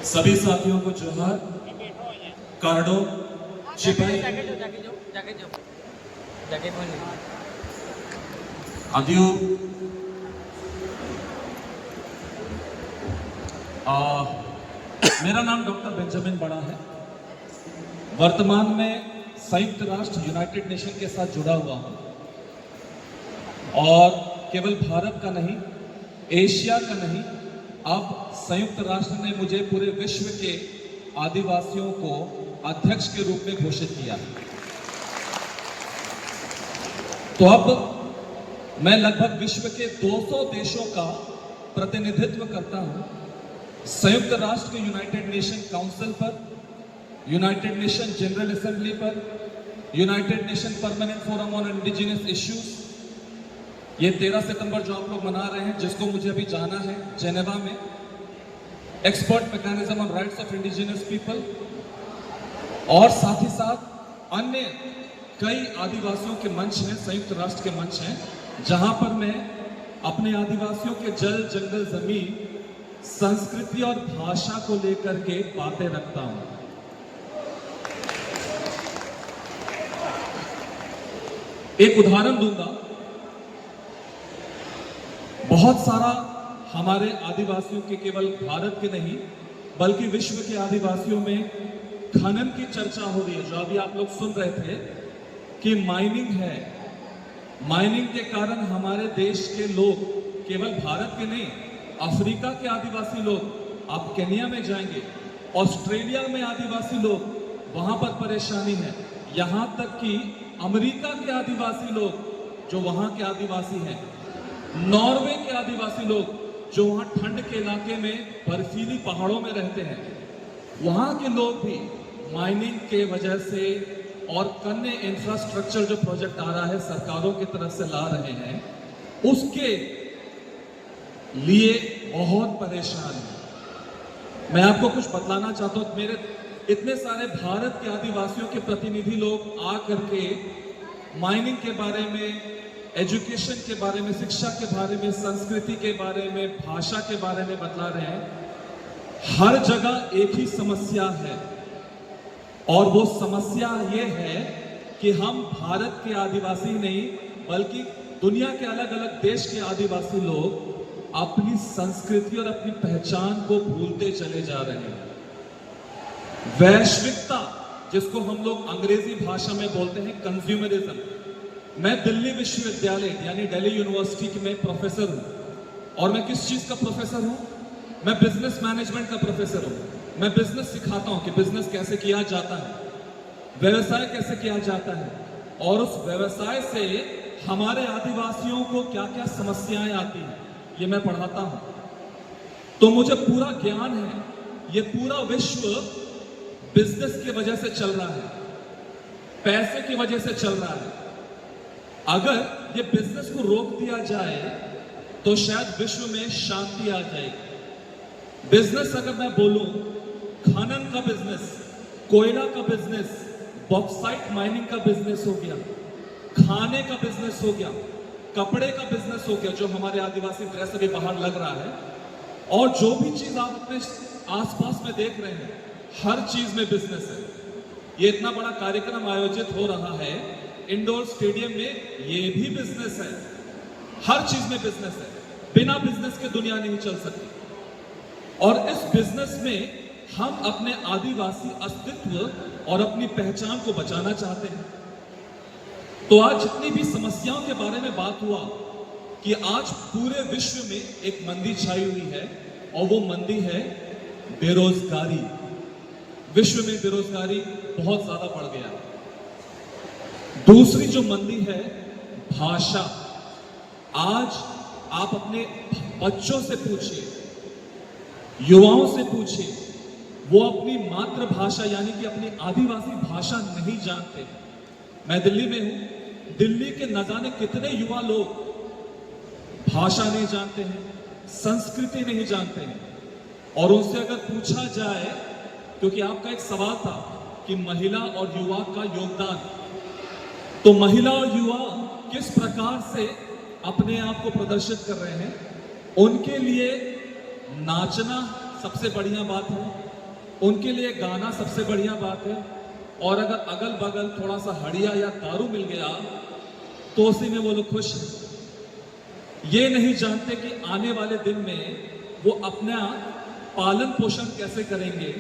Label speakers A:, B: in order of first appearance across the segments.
A: सभी साथियों को जोहार। कार्डो चिपाई आदियो मेरा नाम डॉक्टर बेंजामिन बड़ा है। वर्तमान में संयुक्त राष्ट्र यूनाइटेड नेशन के साथ जुड़ा हुआ हूं और केवल भारत का नहीं, एशिया का नहीं, अब संयुक्त राष्ट्र ने मुझे पूरे विश्व के आदिवासियों को अध्यक्ष के रूप में घोषित किया। तो अब मैं लगभग विश्व के 200 देशों का प्रतिनिधित्व करता हूं। संयुक्त राष्ट्र के यूनाइटेड नेशन काउंसिल पर, यूनाइटेड नेशन जनरल असेंबली पर, United nation permanent forum on indigenous issues, ये 13 सितंबर जो आप लोग मना रहे हैं, जिसको मुझे अभी जाना है जेनेवा में, expert mechanism on rights of indigenous people, और साथ ही साथ अन्य कई आदिवासियों के मंच हैं, संयुक्त राष्ट्र के मंच हैं, जहां पर मैं अपने आदिवासियों के जल, जंगल, जमीन, संस्कृति और भाषा को लेकर के बातें रखता हूं। एक उदाहरण दूंगा। बहुत सारा हमारे आदिवासियों के, केवल भारत के नहीं बल्कि विश्व के आदिवासियों में खनन की चर्चा हो रही है। जो अभी आप लोग सुन रहे थे कि माइनिंग है, माइनिंग के कारण हमारे देश के लोग, केवल भारत के नहीं, अफ्रीका के आदिवासी लोग, आप केन्या में जाएंगे, ऑस्ट्रेलिया में आदिवासी लोग, वहां पर परेशानी है। यहां तक कि अमेरिका के आदिवासी लोग जो वहां के आदिवासी हैं, नॉर्वे के आदिवासी लोग जो वहां ठंड के इलाके में बर्फीली पहाड़ों में रहते हैं, वहां के लोग भी माइनिंग के वजह से और अन्य इंफ्रास्ट्रक्चर जो प्रोजेक्ट आ रहा है सरकारों की तरफ से ला रहे हैं, उसके लिए बहुत परेशान है। मैं आपको कुछ बतलाना चाहता हूं। मेरे इतने सारे भारत के आदिवासियों के प्रतिनिधि लोग आ करके माइनिंग के बारे में, एजुकेशन के बारे में, शिक्षा के बारे में, संस्कृति के बारे में, भाषा के बारे में बतला रहे हैं। हर जगह एक ही समस्या है और वो समस्या ये है कि हम भारत के आदिवासी नहीं बल्कि दुनिया के अलग अलग देश के आदिवासी लोग अपनी संस्कृति और अपनी पहचान को भूलते चले जा रहे हैं। वैश्विकता, जिसको हम लोग अंग्रेजी भाषा में बोलते हैं कंज्यूमरिज्म। मैं दिल्ली विश्वविद्यालय यानी दिल्ली यूनिवर्सिटी में प्रोफेसर हूं और मैं किस चीज का प्रोफेसर हूं? मैं बिजनेस मैनेजमेंट का प्रोफेसर हूं। मैं बिजनेस सिखाता हूं कि बिजनेस कैसे किया जाता है, व्यवसाय कैसे किया जाता है, और उस व्यवसाय से हमारे आदिवासियों को क्या क्या समस्याएं आती हैं, ये मैं पढ़ाता हूं। तो मुझे पूरा ज्ञान है। ये पूरा विश्व बिजनेस की वजह से चल रहा है, पैसे की वजह से चल रहा है। अगर ये बिजनेस को रोक दिया जाए तो शायद विश्व में शांति आ जाएगी। बिजनेस अगर मैं बोलूं, खनन का बिजनेस, कोयला का बिजनेस, बॉक्साइट माइनिंग का बिजनेस हो गया, खाने का बिजनेस हो गया, कपड़े का बिजनेस हो गया, जो हमारे आदिवासी ड्रेस अभी बाहर लग रहा है, और जो भी चीज आप अपने आसपास में देख रहे हैं, हर चीज में बिजनेस है। ये इतना बड़ा कार्यक्रम आयोजित हो रहा है इंडोर स्टेडियम में, ये भी बिजनेस है। हर चीज में बिजनेस है। बिना बिजनेस के दुनिया नहीं चल सकती। और इस बिजनेस में हम अपने आदिवासी अस्तित्व और अपनी पहचान को बचाना चाहते हैं। तो आज जितनी भी समस्याओं के बारे में बात हुआ कि आज पूरे विश्व में एक मंदी छाई हुई है, और वो मंदी है बेरोजगारी। विश्व में बेरोजगारी बहुत ज्यादा बढ़ गया है। दूसरी जो मंदी है भाषा। आज आप अपने बच्चों से पूछिए, युवाओं से पूछिए, वो अपनी मातृभाषा यानी कि अपनी आदिवासी भाषा नहीं जानते। मैं दिल्ली में हूं, दिल्ली के न जाने कितने युवा लोग भाषा नहीं जानते हैं, संस्कृति नहीं जानते हैं। और उनसे अगर पूछा जाए, क्योंकि आपका एक सवाल था कि महिला और युवा का योगदान, तो महिला और युवा किस प्रकार से अपने आप को प्रदर्शित कर रहे हैं, उनके लिए नाचना सबसे बढ़िया बात है। उनके लिए गाना सबसे बढ़िया बात है। और अगर अगल बगल थोड़ा सा हड़िया या दारू मिल गया तो उसी में वो लोग खुश हैं। ये नहीं जानते कि आने वाले दिन में वो अपना पालन पोषण कैसे करेंगे,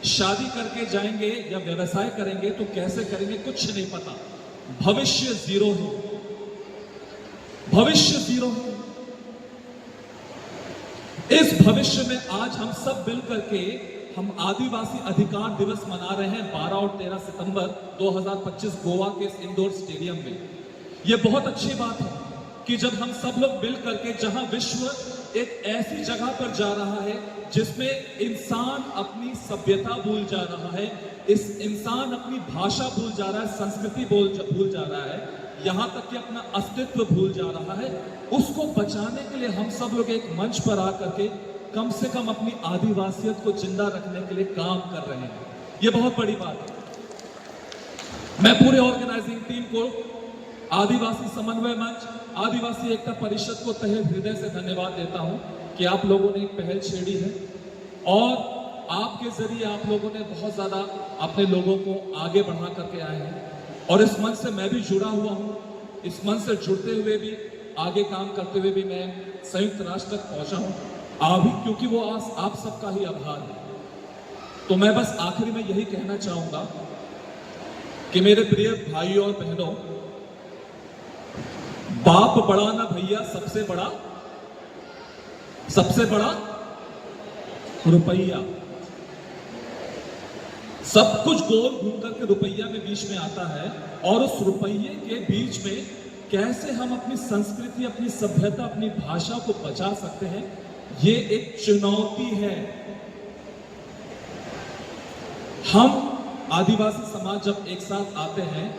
A: शादी करके जाएंगे या व्यवसाय करेंगे तो कैसे करेंगे, कुछ नहीं पता। भविष्य जीरो है, भविष्य जीरो है। इस भविष्य में आज हम सब मिल करके हम आदिवासी अधिकार दिवस मना रहे हैं 12 और 13 सितंबर 2025 गोवा के इस इंडोर स्टेडियम में। यह बहुत अच्छी बात है कि जब हम सब लोग मिल करके, जहां विश्व एक ऐसी जगह पर जा रहा है जिसमें इंसान अपनी सभ्यता भूल जा रहा है, इस इंसान अपनी भाषा भूल जा रहा है, संस्कृति भूल जा रहा है, यहां तक कि अपना अस्तित्व भूल जा रहा है, उसको बचाने के लिए हम सब लोग एक मंच पर आकर के कम से कम अपनी आदिवासियत को जिंदा रखने के लिए काम कर रहे हैं। यह बहुत बड़ी बात है। मैं पूरे ऑर्गेनाइजिंग टीम को, आदिवासी समन्वय मंच, आदिवासी एकता परिषद को तहे हृदय से धन्यवाद देता हूं कि आप लोगों ने एक पहल छेड़ी है और आपके जरिए आप लोगों ने बहुत ज्यादा अपने लोगों को आगे बढ़ा करके आए हैं। और इस मंच से मैं भी जुड़ा हुआ हूं। इस मंच से जुड़ते हुए भी, आगे काम करते हुए भी मैं संयुक्त राष्ट्र तक पहुंचा हूं, अभी क्योंकि वो आप सबका ही आभार है। तो मैं बस आखिरी में यही कहना चाहूंगा कि मेरे प्रिय भाइयों और बहनों, बाप बड़ा ना भैया, सबसे बड़ा रुपया। सब कुछ गोल घूम करके रुपया में बीच में आता है और उस रुपये के बीच में कैसे हम अपनी संस्कृति, अपनी सभ्यता, अपनी भाषा को बचा सकते हैं, ये एक चुनौती है। हम आदिवासी समाज जब एक साथ आते हैं,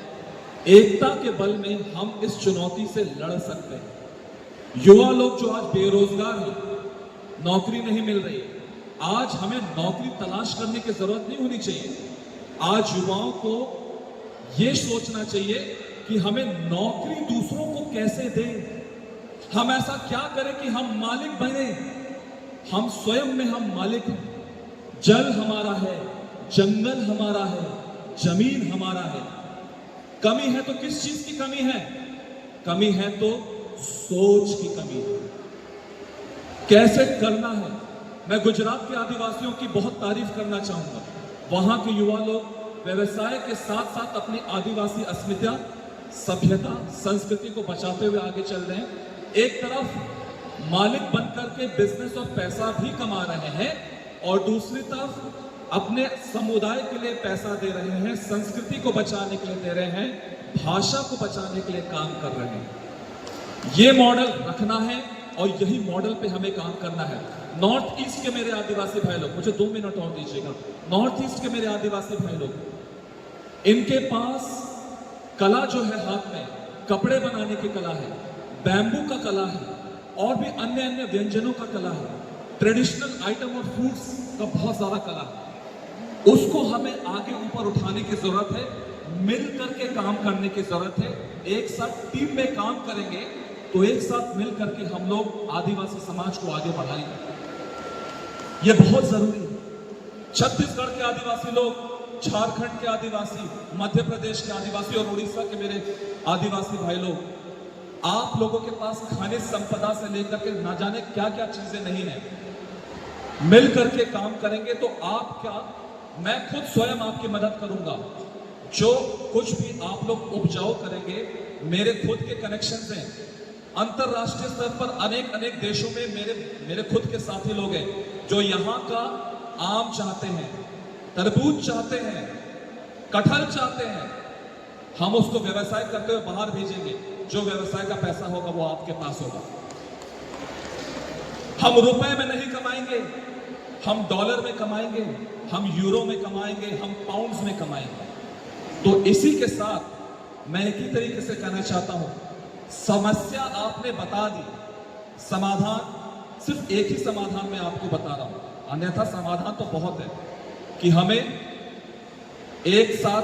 A: एकता के बल में हम इस चुनौती से लड़ सकते हैं। युवा लोग जो आज बेरोजगार हैं, नौकरी नहीं मिल रही, आज हमें नौकरी तलाश करने की जरूरत नहीं होनी चाहिए। आज युवाओं को यह सोचना चाहिए कि हमें नौकरी दूसरों को कैसे दें, हम ऐसा क्या करें कि हम मालिक बने। हम स्वयं में हम मालिक हैं। जल हमारा है, जंगल हमारा है, जमीन हमारा है। कमी है तो किस चीज की कमी है? कमी है तो सोच की कमी है। कैसे करना है? मैं गुजरात के आदिवासियों की बहुत तारीफ करना चाहूंगा। वहां के युवा लोग व्यवसाय के साथ साथ अपनी आदिवासी अस्मिता, सभ्यता, संस्कृति को बचाते हुए आगे चल रहे हैं। एक तरफ मालिक बनकर के बिजनेस और पैसा भी कमा रहे हैं और दूसरी तरफ अपने समुदाय के लिए पैसा दे रहे हैं, संस्कृति को बचाने के लिए दे रहे हैं, भाषा को बचाने के लिए काम कर रहे हैं। ये मॉडल रखना है और यही मॉडल पे हमें काम करना है। नॉर्थ ईस्ट के मेरे आदिवासी भाई लोग, मुझे 2 मिनट और दीजिएगा। नॉर्थ ईस्ट के मेरे आदिवासी भाई लोग, इनके पास कला जो है, हाथ में कपड़े बनाने की कला है, बैम्बू का कला है और भी अन्य अन्य व्यंजनों का कला है, ट्रेडिशनल आइटम और फूड्स का बहुत ज्यादा कला है। उसको हमें आगे ऊपर उठाने की जरूरत है, मिल करके काम करने की जरूरत है। एक साथ टीम में काम करेंगे तो एक साथ मिल करके हम लोग आदिवासी समाज को आगे बढ़ाएंगे। यह बहुत जरूरी है। छत्तीसगढ़ के आदिवासी लोग, झारखंड के आदिवासी, मध्य प्रदेश के आदिवासी और उड़ीसा के मेरे आदिवासी भाई लोग, आप लोगों के पास खनिज संपदा से लेकर के ना जाने क्या क्या चीजें नहीं है। मिल करके काम करेंगे तो आप क्या, मैं खुद स्वयं आपकी मदद करूंगा। जो कुछ भी आप लोग उपजाऊ करेंगे, मेरे खुद के कनेक्शन हैं। अंतरराष्ट्रीय स्तर पर अनेक अनेक देशों में मेरे खुद के साथी लोग हैं जो यहाँ का आम चाहते हैं, तरबूज चाहते हैं, कटहल चाहते हैं। हम उसको व्यवसाय करते हुए बाहर भेजेंगे। जो व्यवसाय का पैसा होगा वो आपके पास होगा। हम रुपए में नहीं कमाएंगे, हम डॉलर में कमाएंगे, हम यूरो में कमाएंगे, हम पाउंड्स में कमाएंगे। तो इसी के साथ मैं एक ही तरीके से कहना चाहता हूं, समस्या आपने बता दी, समाधान सिर्फ एक ही समाधान मैं आपको बता रहा हूं, अन्यथा समाधान तो बहुत है कि हमें एक साथ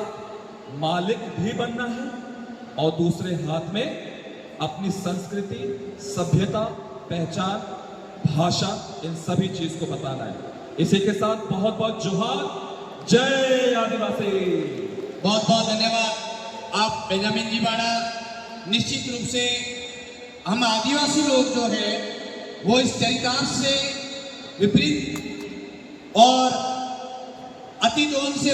A: मालिक भी बनना है और दूसरे हाथ में अपनी संस्कृति, सभ्यता, पहचान, भाषा, इन सभी चीज को बताना है। इसी के साथ बहुत बहुत जोहार, जय आदिवासी।
B: बहुत बहुत धन्यवाद आप बेंजामिन जी बाड़ा। निश्चित रूप से हम आदिवासी लोग जो है वो इस चरितार्थ से विपरीत और अतिदोन से